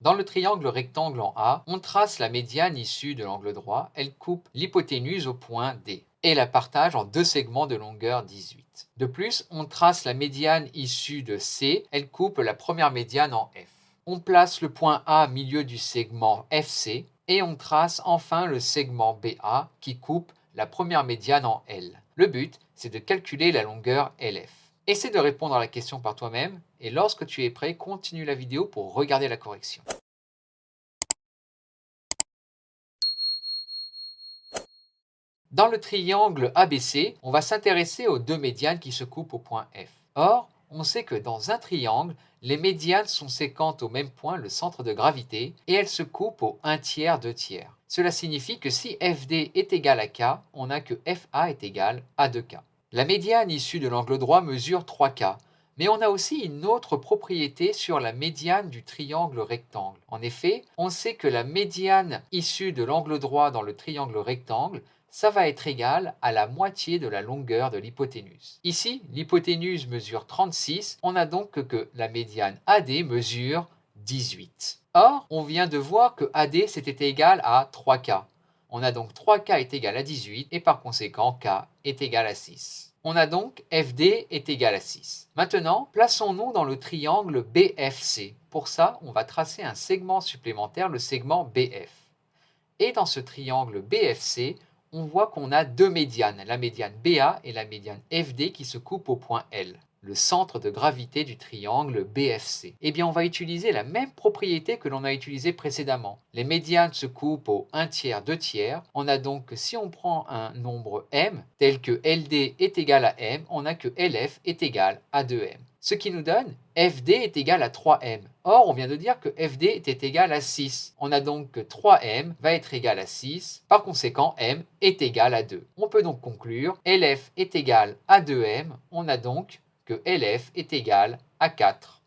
Dans le triangle rectangle en A, on trace la médiane issue de l'angle droit, elle coupe l'hypoténuse au point D et la partage en deux segments de longueur 18. De plus, on trace la médiane issue de C, elle coupe la première médiane en F. On place le point A au milieu du segment FC et on trace enfin le segment BA qui coupe la première médiane en L. Le but, c'est de calculer la longueur LF. Essaie de répondre à la question par toi-même et lorsque tu es prêt, continue la vidéo pour regarder la correction. Dans le triangle ABC, on va s'intéresser aux deux médianes qui se coupent au point F. Or, on sait que dans un triangle, les médianes sont séquentes au même point, le centre de gravité, et elles se coupent au 1 tiers, 2 tiers. Cela signifie que si FD est égal à K, on a que FA est égal à 2K. La médiane issue de l'angle droit mesure 3K, mais on a aussi une autre propriété sur la médiane du triangle rectangle. En effet, on sait que la médiane issue de l'angle droit dans le triangle rectangle, ça va être égal à la moitié de la longueur de l'hypoténuse. Ici, l'hypoténuse mesure 36, on a donc que la médiane AD mesure 18. Or, on vient de voir que AD c'était égal à 3K. On a donc 3K est égal à 18 et par conséquent K est égal à 6. On a donc FD est égal à 6. Maintenant, plaçons-nous dans le triangle BFC. Pour ça, on va tracer un segment supplémentaire, le segment BF. Et dans ce triangle BFC, on voit qu'on a deux médianes, la médiane BA et la médiane FD qui se coupent au point L, le centre de gravité du triangle BFC. Eh bien, on va utiliser la même propriété que l'on a utilisée précédemment. Les médianes se coupent au 1 tiers, 2 tiers. On a donc que si on prend un nombre m, tel que LD est égal à m, on a que LF est égal à 2m. Ce qui nous donne FD est égal à 3m. Or, on vient de dire que FD était égal à 6. On a donc que 3m va être égal à 6. Par conséquent, m est égal à 2. On peut donc conclure LF est égal à 2m. On a donc que LF est égal à 4.